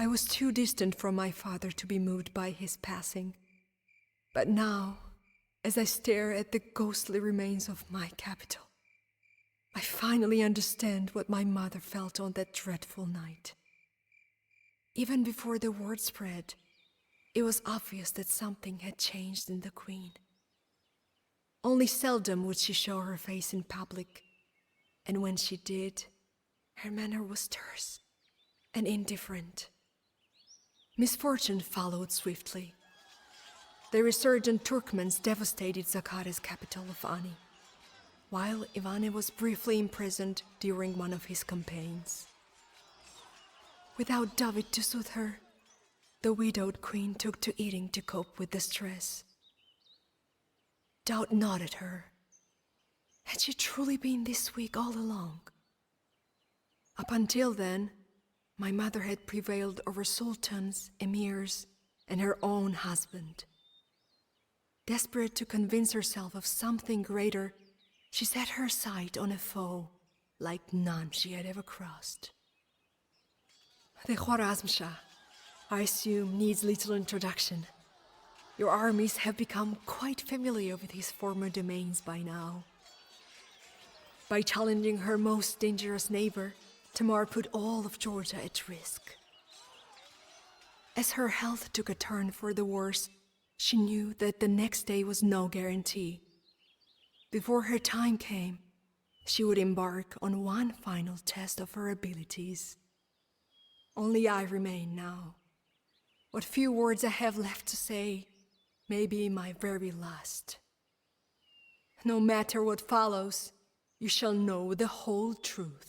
I was too distant from my father to be moved by his passing. But now, as I stare at the ghostly remains of my capital, I finally understand what my mother felt on that dreadful night. Even before the word spread, it was obvious that something had changed in the Queen. Only seldom would she show her face in public, and when she did, her manner was terse and indifferent. Misfortune followed swiftly. The resurgent Turkmens devastated Zakhare's capital of Ani, while Ivane was briefly imprisoned during one of his campaigns. Without David to soothe her, the widowed queen took to eating to cope with the stress. Doubt gnawed at her. Had she truly been this weak all along? Up until then, my mother had prevailed over sultans, emirs, and her own husband. Desperate to convince herself of something greater, she set her sight on a foe like none she had ever crossed. The Khwarazm Shah, I assume, needs little introduction. Your armies have become quite familiar with his former domains by now. By challenging her most dangerous neighbor, Tamar put all of Georgia at risk. As her health took a turn for the worse, she knew that the next day was no guarantee. Before her time came, she would embark on one final test of her abilities. Only I remain now. What few words I have left to say may be my very last. No matter what follows, you shall know the whole truth.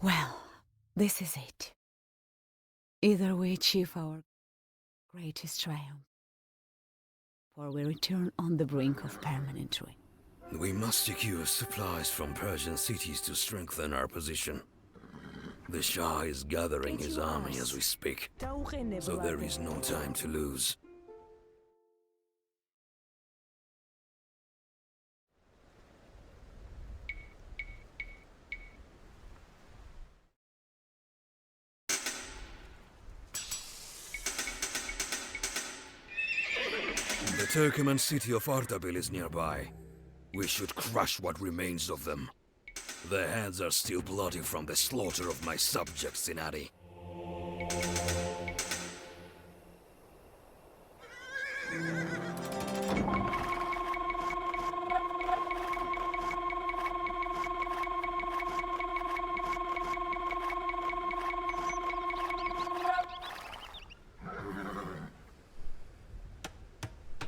Well, this is it. Either we achieve our greatest triumph, or we return on the brink of permanent ruin. We must secure supplies from Persian cities to strengthen our position. The Shah is gathering his army as we speak, so there is no time to lose. The Turkoman city of Ardabil is nearby. We should crush what remains of them. Their hands are still bloody from the slaughter of my subjects in Adi.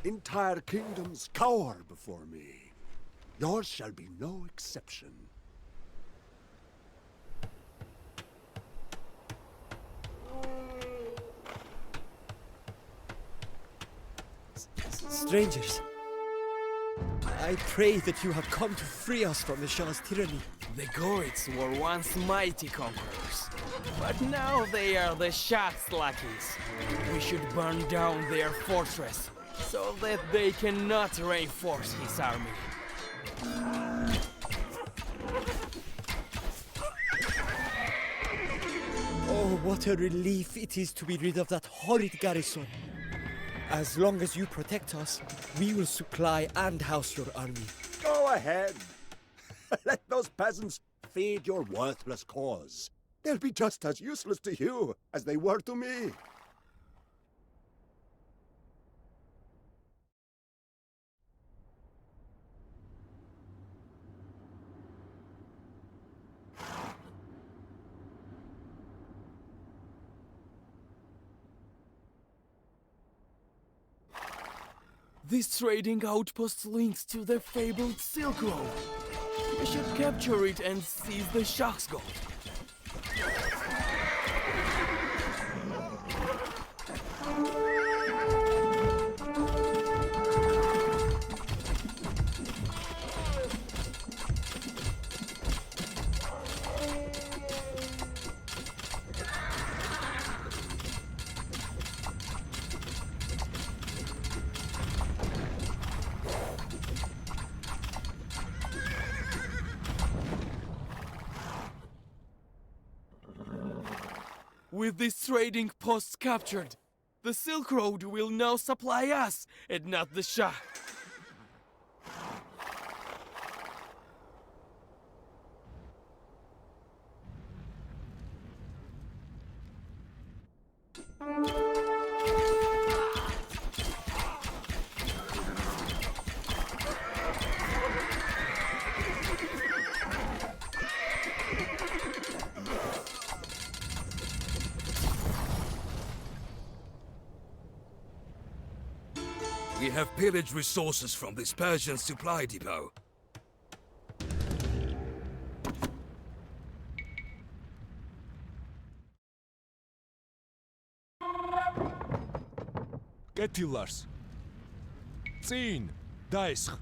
Entire kingdoms cower before me. Yours shall be no exception. Strangers, I pray that you have come to free us from the Shah's tyranny. The Gorids were once mighty conquerors, but now they are the Shah's lackeys. We should burn down their fortress, so that they cannot reinforce his army. Oh, what a relief it is to be rid of that horrid garrison. As long as you protect us, we will supply and house your army. Go ahead. Let those peasants feed your worthless cause. They'll be just as useless to you as they were to me. This trading outpost links to the fabled Silk Road. We should capture it and seize the Shah's gold. With these trading posts captured, the Silk Road will now supply us and not the Shah. We have pillaged resources from this Persian supply depot. კეთილარს. წინ დაესხ.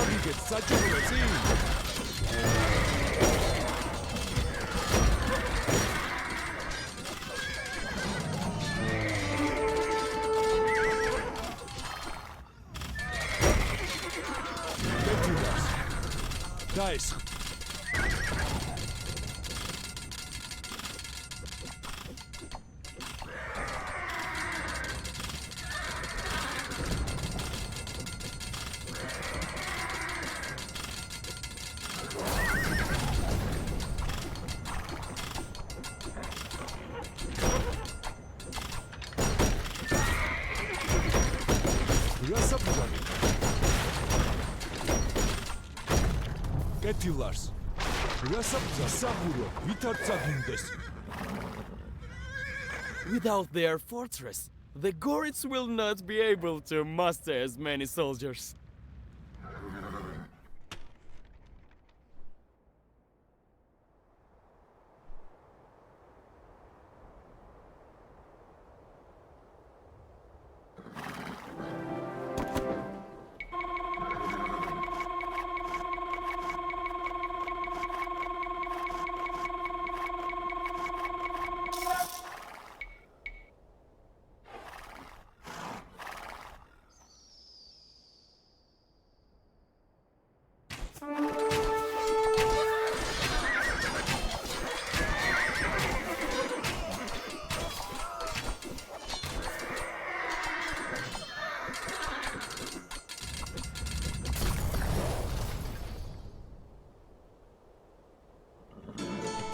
ავიგეთ საჭიროა წინ. კეთილარს. დაესხ. კეთილარს. რასაბძა საბურო ვითარ წაგუნდეს. Without their fortress, the Gorids will not be able to muster as many soldiers.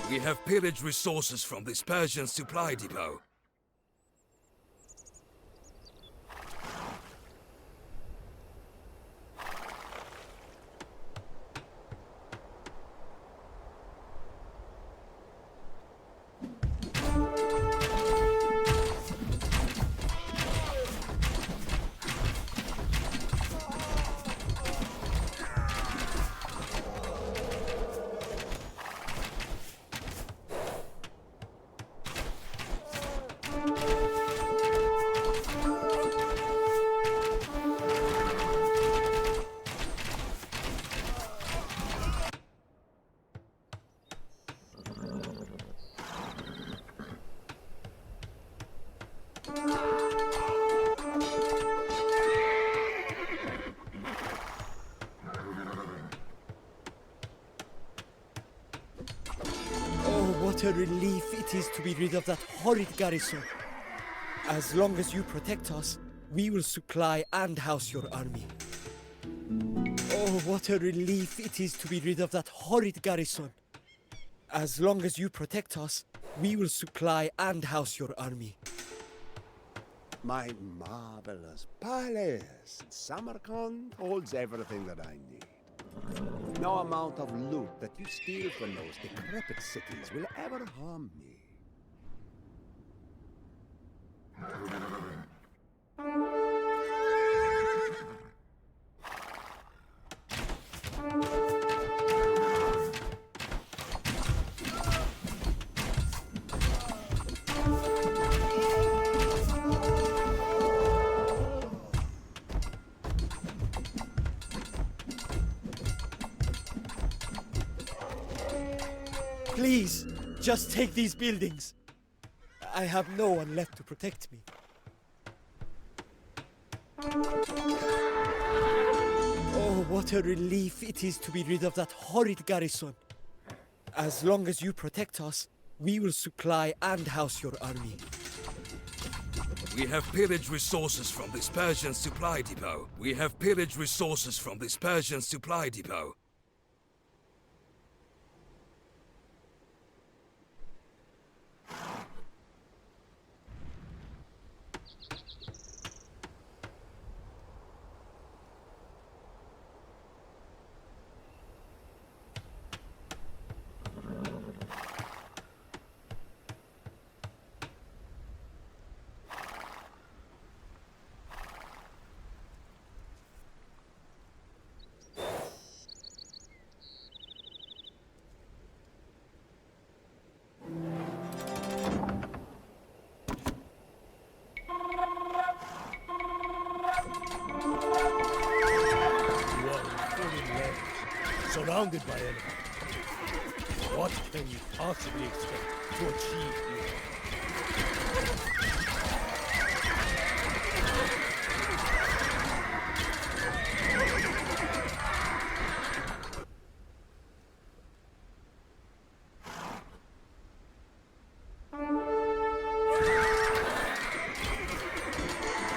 We have pillaged resources from this Persian supply depot. What a relief it is to be rid of that horrid garrison. As long as you protect us, we will supply and house your army. Oh, what a relief it is to be rid of that horrid garrison. As long as you protect us, we will supply and house your army. My marvelous palace in Samarkand holds everything that I need. No amount of loot that you steal from those decrepit cities will ever harm me. Please, just take these buildings. I have no one left to protect me. Oh, what a relief it is to be rid of that horrid garrison. As long as you protect us, we will supply and house your army. We have pillaged resources from this Persian supply depot. We have pillaged resources from this Persian supply depot. Surrounded by enemies. What can you possibly expect to achieve here?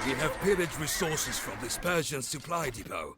We have pillaged resources from this Persian supply depot.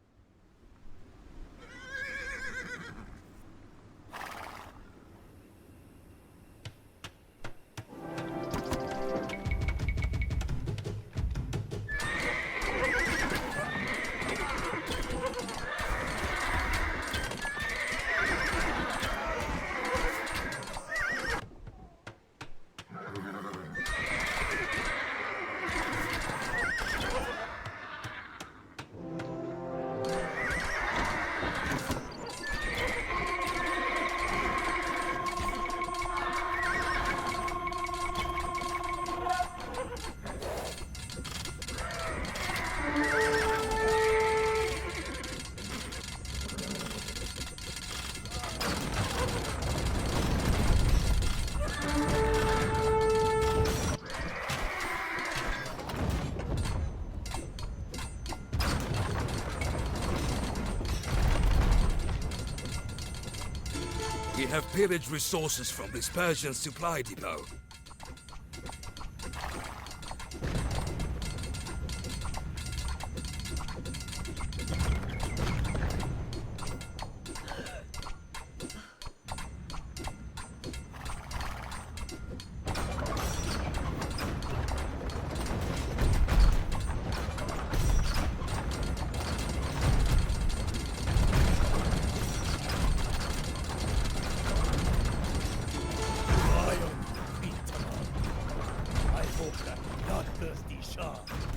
We have pillaged resources from this Persian supply depot.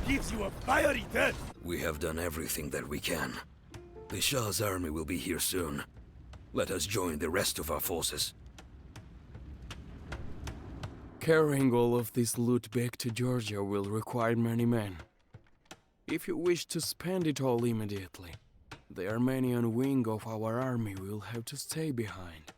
Gives you a fiery death! We have done everything that we can. The Shah's army will be here soon. Let us join the rest of our forces. Carrying all of this loot back to Georgia will require many men. If you wish to spend it all immediately, the Armenian wing of our army will have to stay behind.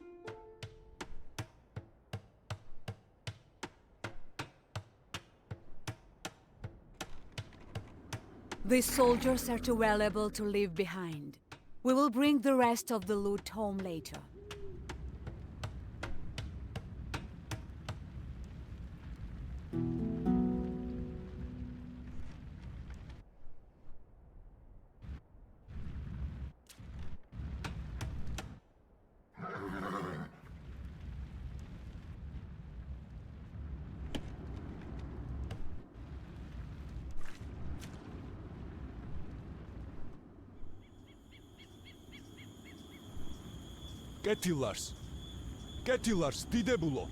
These soldiers are too valuable to leave behind. We will bring the rest of the loot home later. კეთილარს, დიდებულო.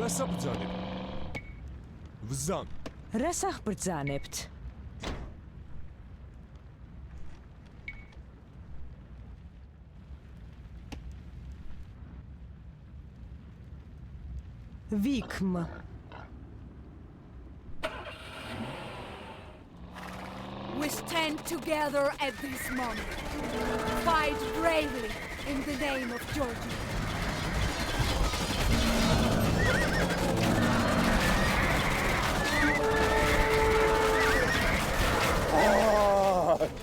რას აბრძანებ? ვზან. რას აღბრძანებთ? ვიქმ. We stand together at this moment. Fight bravely in the name of Georgia.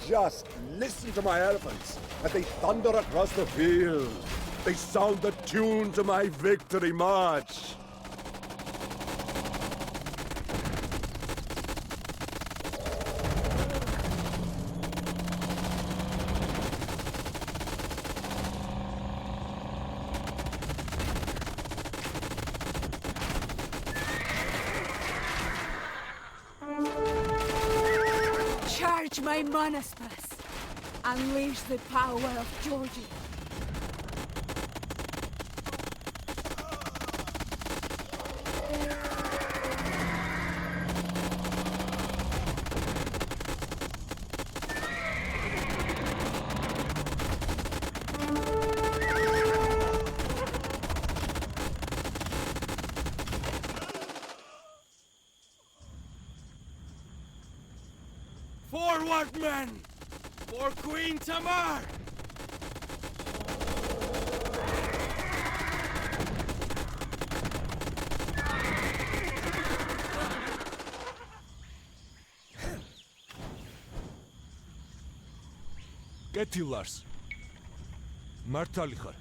Just listen to my elephants as they thunder across the field. They sound the tune to my victory march. Charge my monasteries. Unleash the power of Georgia. Forward, men! For Queen Tamar! კეთილარს. მართალი ხარ.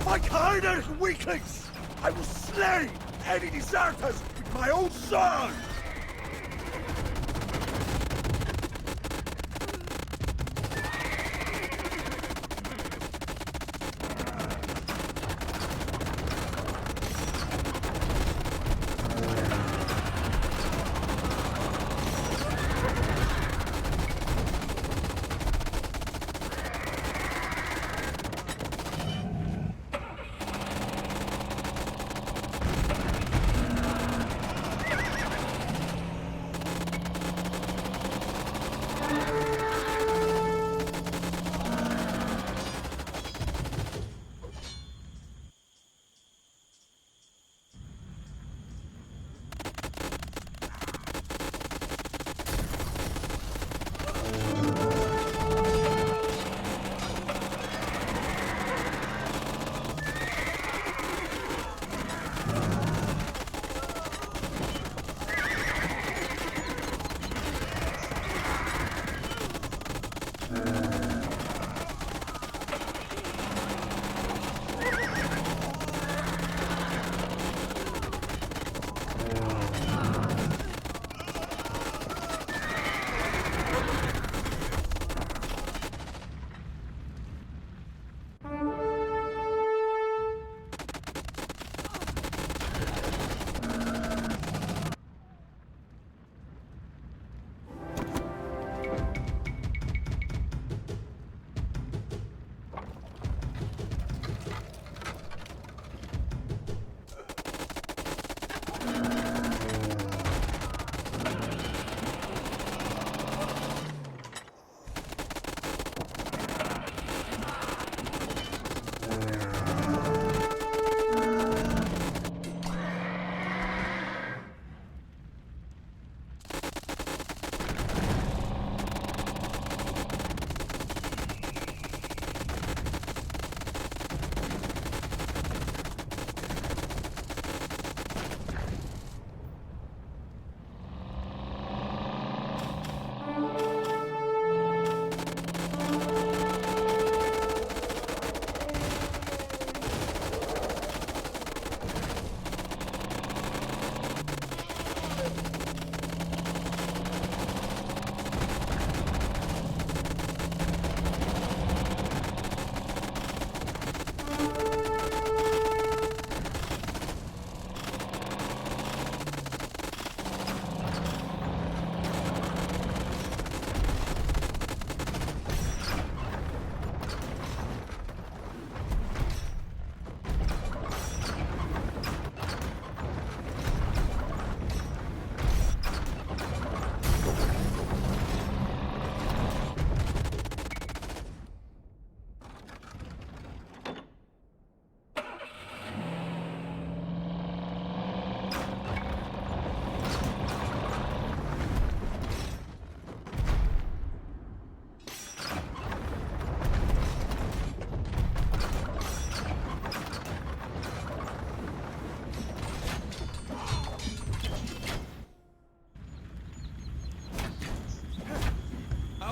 My kind weaklings! I will slay any deserters with my own sword!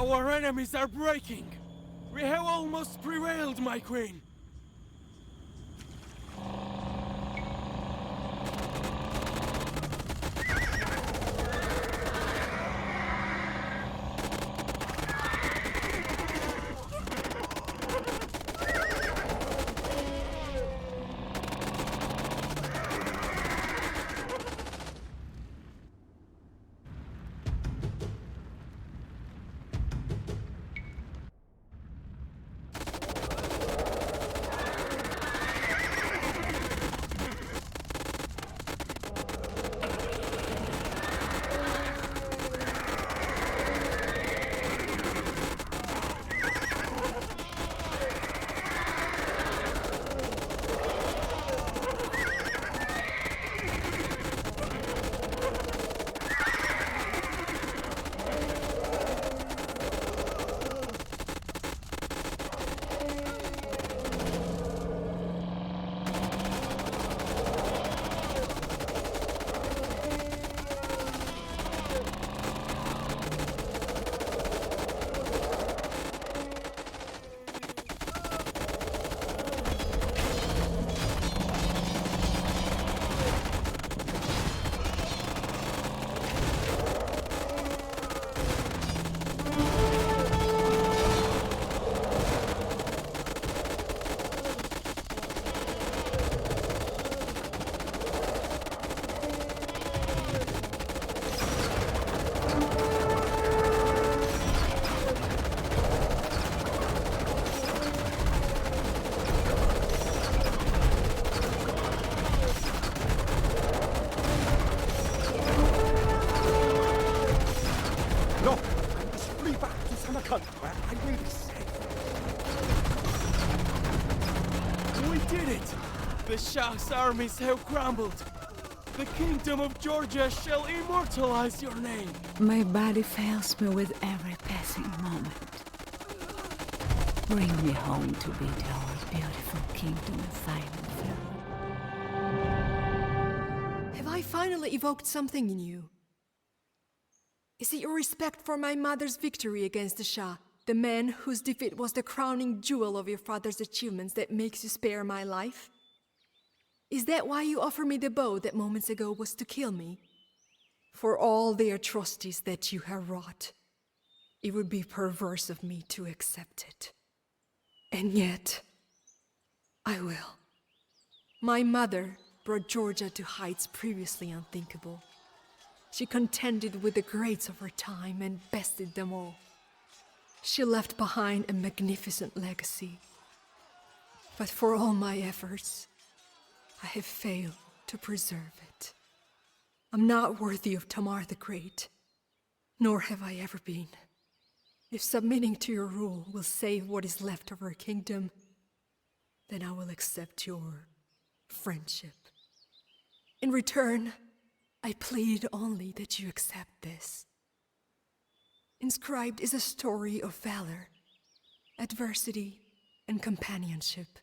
Our enemies are breaking! We have almost prevailed, my queen! No! I must flee back to Samarkand, where I will be safe. We did it! The Shah's armies have crumbled! The kingdom of Georgia shall immortalize your name! My body fails me with every passing moment. Bring me home to build our beautiful kingdom of fire and film. Have I finally evoked something in you? Is it your respect for my mother's victory against the Shah, the man whose defeat was the crowning jewel of your father's achievements, that makes you spare my life? Is that why you offer me the bow that moments ago was to kill me? For all the atrocities that you have wrought, it would be perverse of me to accept it. And yet, I will. My mother brought Georgia to heights previously unthinkable. She contended with the greats of her time and bested them all. She left behind a magnificent legacy. But for all my efforts, I have failed to preserve it. I'm not worthy of Tamar the Great, nor have I ever been. If submitting to your rule will save what is left of her kingdom, then I will accept your friendship. In return, I plead only that you accept this. Inscribed is a story of valor, adversity, and companionship.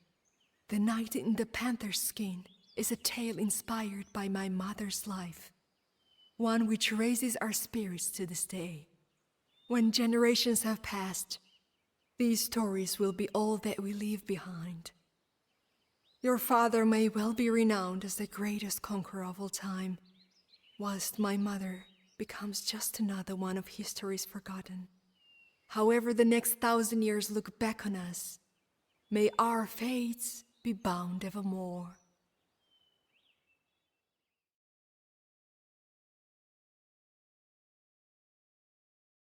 The Knight in the Panther's skin is a tale inspired by my mother's life, one which raises our spirits to this day. When generations have passed, these stories will be all that we leave behind. Your father may well be renowned as the greatest conqueror of all time, whilst my mother becomes just another one of history's forgotten. However the next 1,000 years look back on us, may our fates be bound evermore.